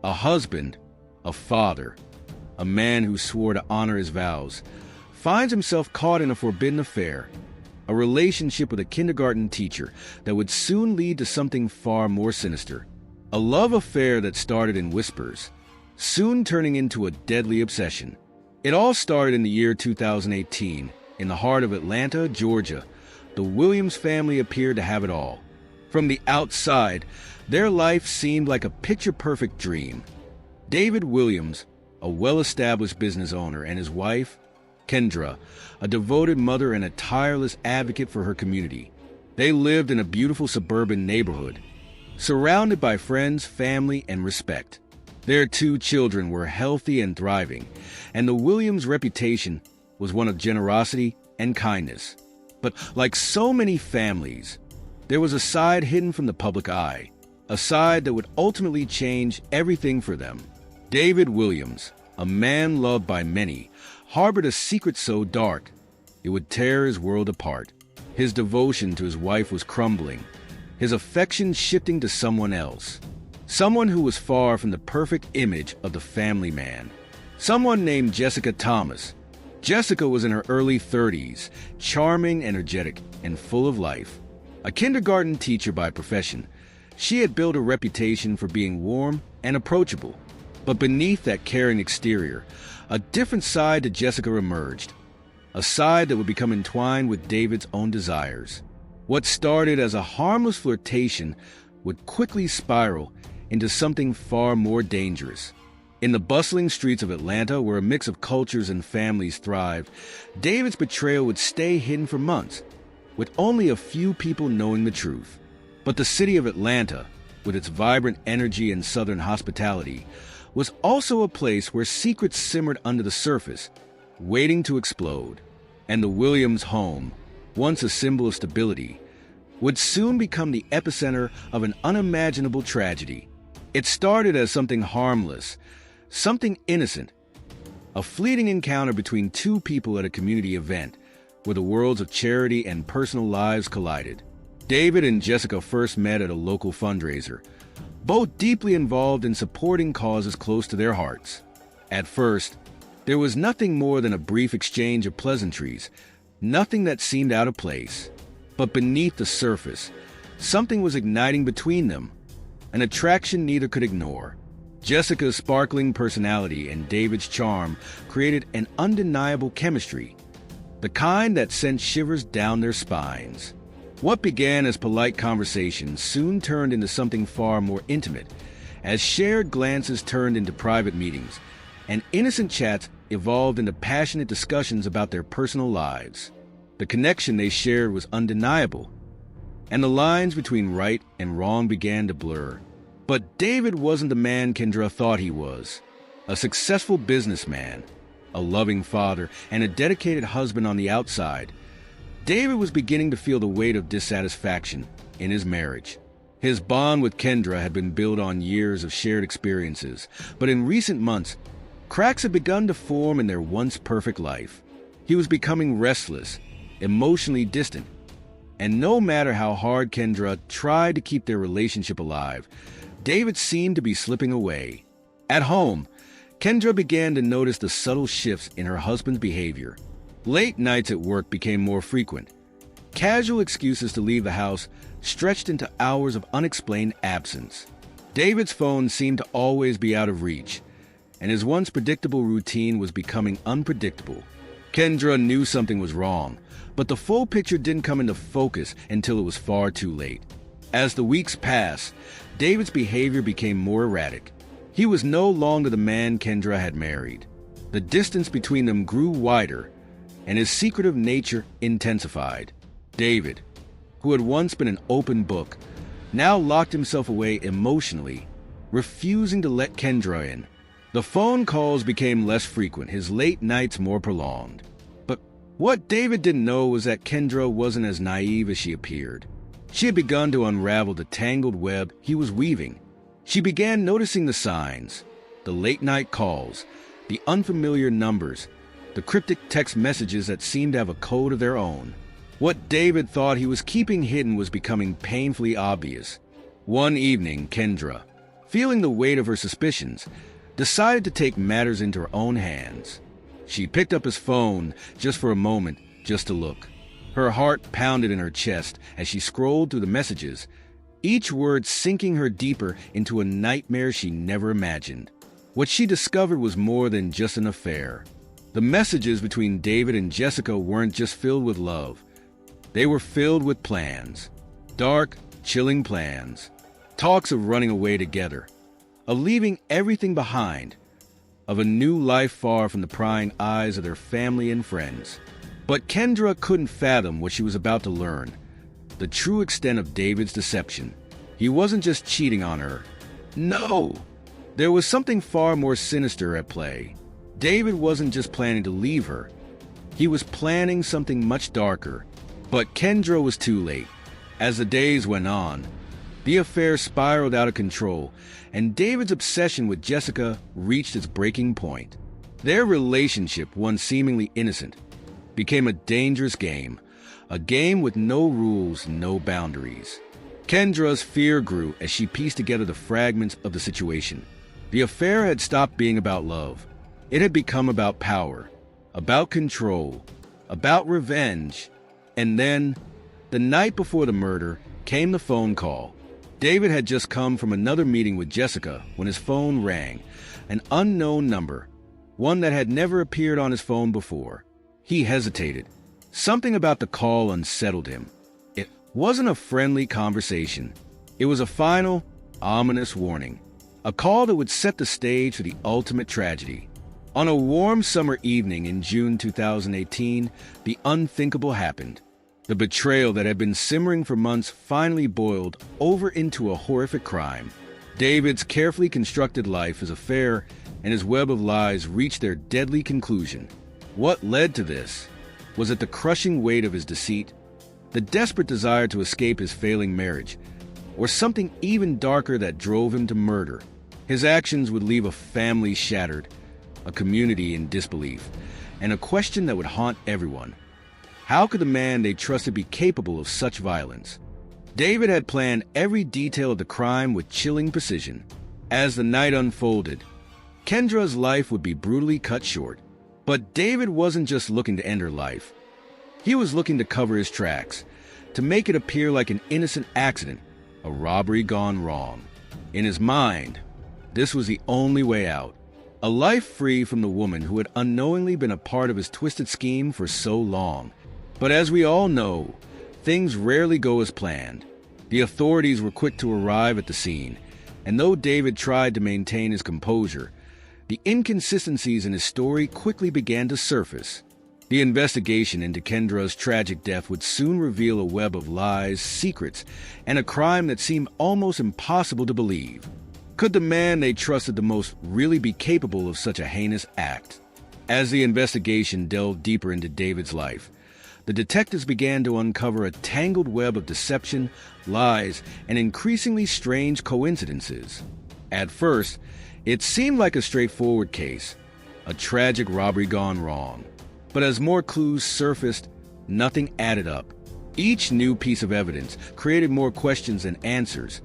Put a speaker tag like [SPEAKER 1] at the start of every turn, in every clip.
[SPEAKER 1] A husband, a father, a man who swore to honor his vows, finds himself caught in a forbidden affair, a relationship with a kindergarten teacher that would soon lead to something far more sinister. A love affair that started in whispers, soon turning into a deadly obsession. It all started in the year 2018, in the heart of Atlanta, Georgia. The Williams family appeared to have it all. From the outside, their life seemed like a picture-perfect dream. David Williams, a well-established business owner, and his wife, Kendra, a devoted mother and a tireless advocate for her community. They lived in a beautiful suburban neighborhood, surrounded by friends, family, and respect. Their 2 children were healthy and thriving, and the Williams' reputation was one of generosity and kindness. But like so many families, there was a side hidden from the public eye, a side that would ultimately change everything for them. David Williams, a man loved by many, harbored a secret so dark it would tear his world apart. His devotion to his wife was crumbling, his affection shifting to someone else, someone who was far from the perfect image of the family man, someone named Jessica Thomas. Jessica was in her early 30s, charming, energetic, and full of life. A kindergarten teacher by profession, she had built a reputation for being warm and approachable. But beneath that caring exterior, a different side to Jessica emerged, a side that would become entwined with David's own desires. What started as a harmless flirtation would quickly spiral into something far more dangerous. In the bustling streets of Atlanta, where a mix of cultures and families thrived, David's betrayal would stay hidden for months, with only a few people knowing the truth. But the city of Atlanta, with its vibrant energy and southern hospitality, was also a place where secrets simmered under the surface, waiting to explode. And the Williams home, once a symbol of stability, would soon become the epicenter of an unimaginable tragedy. It started as something harmless, something innocent, a fleeting encounter between 2 people at a community event where the worlds of charity and personal lives collided. David and Jessica first met at a local fundraiser, both deeply involved in supporting causes close to their hearts. At first, there was nothing more than a brief exchange of pleasantries, nothing that seemed out of place. But beneath the surface, something was igniting between them, an attraction neither could ignore. Jessica's sparkling personality and David's charm created an undeniable chemistry, the kind that sent shivers down their spines. What began as polite conversation soon turned into something far more intimate, as shared glances turned into private meetings, and innocent chats evolved into passionate discussions about their personal lives. The connection they shared was undeniable, and the lines between right and wrong began to blur. But David wasn't the man Kendra thought he was. A successful businessman, a loving father, and a dedicated husband on the outside, David was beginning to feel the weight of dissatisfaction in his marriage. His bond with Kendra had been built on years of shared experiences, but in recent months, cracks had begun to form in their once perfect life. He was becoming restless, emotionally distant, and no matter how hard Kendra tried to keep their relationship alive, David seemed to be slipping away. At home, Kendra began to notice the subtle shifts in her husband's behavior. Late nights at work became more frequent. Casual excuses to leave the house stretched into hours of unexplained absence. David's phone seemed to always be out of reach, and his once predictable routine was becoming unpredictable. Kendra knew something was wrong, but the full picture didn't come into focus until it was far too late. As the weeks passed, David's behavior became more erratic. He was no longer the man Kendra had married. The distance between them grew wider, and his secretive nature intensified. David, who had once been an open book, now locked himself away emotionally, refusing to let Kendra in. The phone calls became less frequent, his late nights more prolonged. But what David didn't know was that Kendra wasn't as naive as she appeared. She had begun to unravel the tangled web he was weaving. She began noticing the signs, the late-night calls, the unfamiliar numbers, the cryptic text messages that seemed to have a code of their own. What David thought he was keeping hidden was becoming painfully obvious. One evening, Kendra, feeling the weight of her suspicions, decided to take matters into her own hands. She picked up his phone just for a moment, just to look. Her heart pounded in her chest as she scrolled through the messages, each word sinking her deeper into a nightmare she never imagined. What she discovered was more than just an affair. The messages between David and Jessica weren't just filled with love. They were filled with plans. Dark, chilling plans. Talks of running away together. Of leaving everything behind. Of a new life far from the prying eyes of their family and friends. But Kendra couldn't fathom what she was about to learn. The true extent of David's deception. He wasn't just cheating on her. No! There was something far more sinister at play. David wasn't just planning to leave her. He was planning something much darker. But Kendra was too late. As the days went on, the affair spiraled out of control, and David's obsession with Jessica reached its breaking point. Their relationship, once seemingly innocent, became a dangerous game. A game with no rules, no boundaries. Kendra's fear grew as she pieced together the fragments of the situation. The affair had stopped being about love. It had become about power, about control, about revenge. And then, the night before the murder, came the phone call. David had just come from another meeting with Jessica when his phone rang. An unknown number, one that had never appeared on his phone before. He hesitated. Something about the call unsettled him. It wasn't a friendly conversation. It was a final, ominous warning. A call that would set the stage for the ultimate tragedy. On a warm summer evening in June 2018, the unthinkable happened. The betrayal that had been simmering for months finally boiled over into a horrific crime. David's carefully constructed life, his affair, and his web of lies reached their deadly conclusion. What led to this? Was it the crushing weight of his deceit, the desperate desire to escape his failing marriage, or something even darker that drove him to murder? His actions would leave a family shattered, a community in disbelief, and a question that would haunt everyone. How could the man they trusted be capable of such violence? David had planned every detail of the crime with chilling precision. As the night unfolded, Kendra's life would be brutally cut short. But David wasn't just looking to end her life. He was looking to cover his tracks, to make it appear like an innocent accident, a robbery gone wrong. In his mind, this was the only way out. A life free from the woman who had unknowingly been a part of his twisted scheme for so long. But as we all know, things rarely go as planned. The authorities were quick to arrive at the scene, and though David tried to maintain his composure, the inconsistencies in his story quickly began to surface. The investigation into Kendra's tragic death would soon reveal a web of lies, secrets, and a crime that seemed almost impossible to believe. Could the man they trusted the most really be capable of such a heinous act? As the investigation delved deeper into David's life, the detectives began to uncover a tangled web of deception, lies, and increasingly strange coincidences. At first, it seemed like a straightforward case, a tragic robbery gone wrong. But as more clues surfaced, nothing added up. Each new piece of evidence created more questions than answers,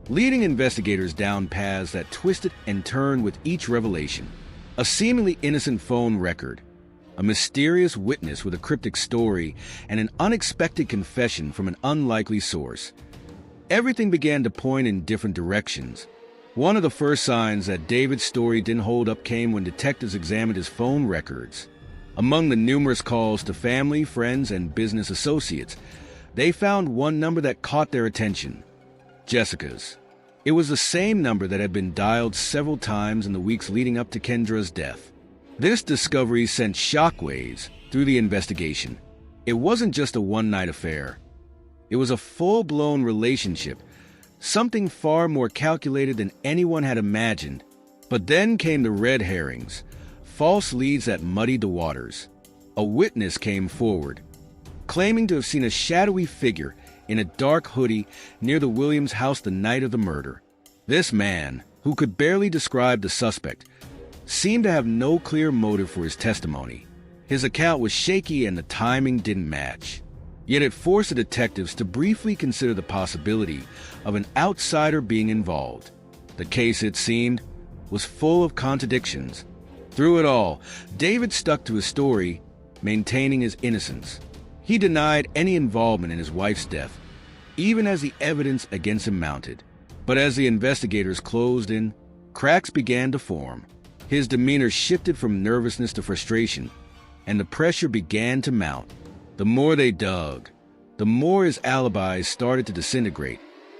[SPEAKER 1] leading investigators down paths that twisted and turned with each revelation. A seemingly innocent phone record, a mysterious witness with a cryptic story, and an unexpected confession from an unlikely source. Everything began to point in different directions. One of the first signs that David's story didn't hold up came when detectives examined his phone records. Among the numerous calls to family, friends, and business associates, they found one number that caught their attention: Jessica's. It was the same number that had been dialed several times in the weeks leading up to Kendra's death. This discovery sent shockwaves through the investigation. It wasn't just a one-night affair. It was a full-blown relationship, something far more calculated than anyone had imagined. But then came the red herrings, false leads that muddied the waters. A witness came forward, claiming to have seen a shadowy figure in a dark hoodie near the Williams house the night of the murder. This man, who could barely describe the suspect, seemed to have no clear motive for his testimony. His account was shaky and the timing didn't match. Yet it forced the detectives to briefly consider the possibility of an outsider being involved. The case, it seemed, was full of contradictions. Through it all, David stuck to his story, maintaining his innocence. He denied any involvement in his wife's death, even as the evidence against him mounted. But as the investigators closed in, cracks began to form. His demeanor shifted from nervousness to frustration, and the pressure began to mount. The more they dug, the more his alibis started to disintegrate,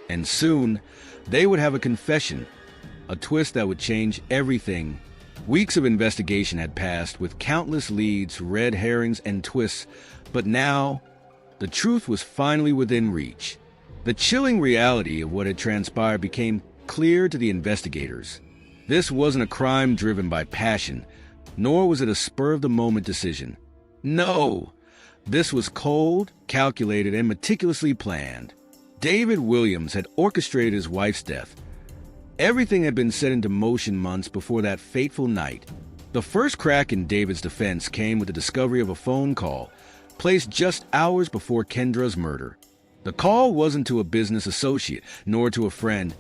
[SPEAKER 1] and soon they would have a confession, a twist that would change everything. Weeks of investigation had passed with countless leads, red herrings, and twists, but now the truth was finally within reach. The chilling reality of what had transpired became clear to the investigators. This wasn't a crime driven by passion, nor was it a spur-of-the-moment decision. No, this was cold, calculated, and meticulously planned. David Williams had orchestrated his wife's death. Everything had been set into motion months before that fateful night. The first crack in David's defense came with the discovery of a phone call, placed just hours before Kendra's murder. The call wasn't to a business associate, nor to a friend.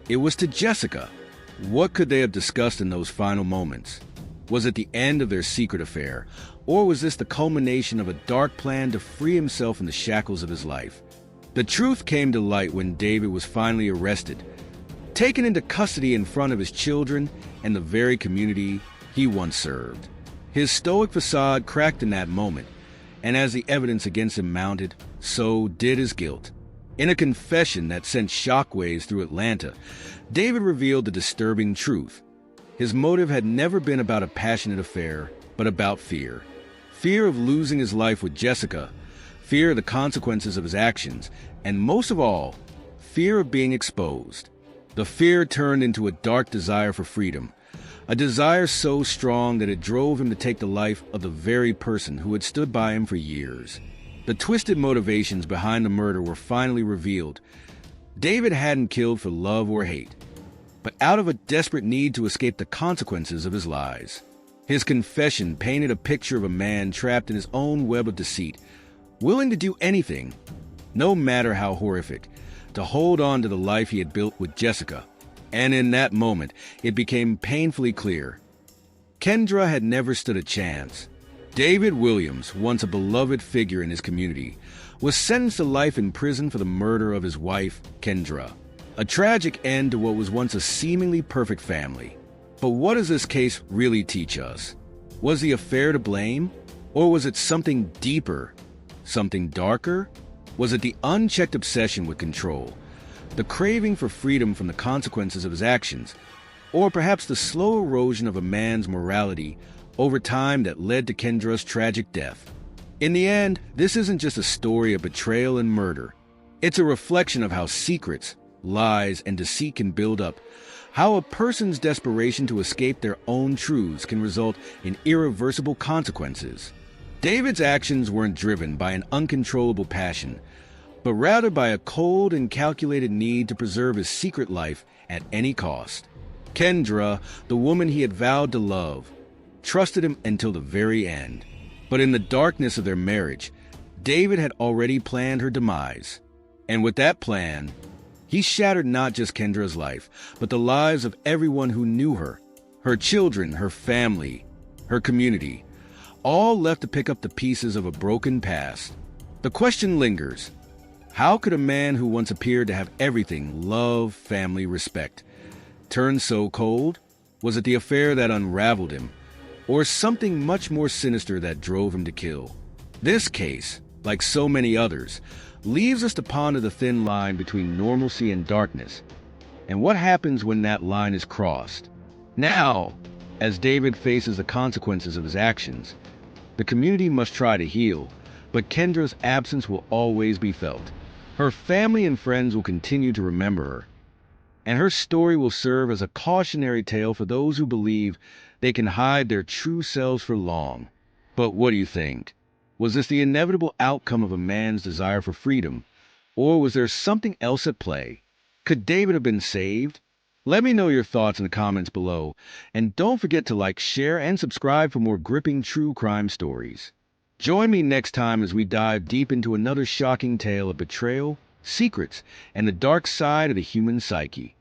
[SPEAKER 1] It was to Jessica. What could they have discussed in those final moments? Was it the end of their secret affair, or was this the culmination of a dark plan to free himself from the shackles of his life? The truth came to light when David was finally arrested, taken into custody in front of his children and the very community he once served. His stoic facade cracked in that moment, and as the evidence against him mounted, so did his guilt. In a confession that sent shockwaves through Atlanta, David revealed the disturbing truth. His motive had never been about a passionate affair, but about fear. Fear of losing his life with Jessica, fear of the consequences of his actions, and most of all, fear of being exposed. The fear turned into a dark desire for freedom, a desire so strong that it drove him to take the life of the very person who had stood by him for years. The twisted motivations behind the murder were finally revealed. David hadn't killed for love or hate, but out of a desperate need to escape the consequences of his lies. His confession painted a picture of a man trapped in his own web of deceit, willing to do anything, no matter how horrific, to hold on to the life he had built with Jessica. And in that moment, it became painfully clear. Kendra had never stood a chance. David Williams, once a beloved figure in his community, was sentenced to life in prison for the murder of his wife, Kendra. A tragic end to what was once a seemingly perfect family. But what does this case really teach us? Was the affair to blame? Or was it something deeper? Something darker? Was it the unchecked obsession with control, the craving for freedom from the consequences of his actions, or perhaps the slow erosion of a man's morality over time that led to Kendra's tragic death? In the end, this isn't just a story of betrayal and murder. It's a reflection of how secrets, lies, and deceit can build up, how a person's desperation to escape their own truths can result in irreversible consequences. David's actions weren't driven by an uncontrollable passion, but rather by a cold and calculated need to preserve his secret life at any cost. Kendra, the woman he had vowed to love, trusted him until the very end. But in the darkness of their marriage, David had already planned her demise. And with that plan, he shattered not just Kendra's life, but the lives of everyone who knew her, her children, her family, her community, all left to pick up the pieces of a broken past. The question lingers: how could a man who once appeared to have everything, love, family, respect, turn so cold? Was it the affair that unraveled him, or something much more sinister that drove him to kill? This case, like so many others, leaves us to ponder the thin line between normalcy and darkness, and what happens when that line is crossed. Now, as David faces the consequences of his actions, the community must try to heal, but Kendra's absence will always be felt. Her family and friends will continue to remember her, and her story will serve as a cautionary tale for those who believe they can hide their true selves for long. But what do you think? Was this the inevitable outcome of a man's desire for freedom, or was there something else at play? Could David have been saved? Let me know your thoughts in the comments below, and don't forget to like, share, and subscribe for more gripping true crime stories. Join me next time as we dive deep into another shocking tale of betrayal, secrets, and the dark side of the human psyche.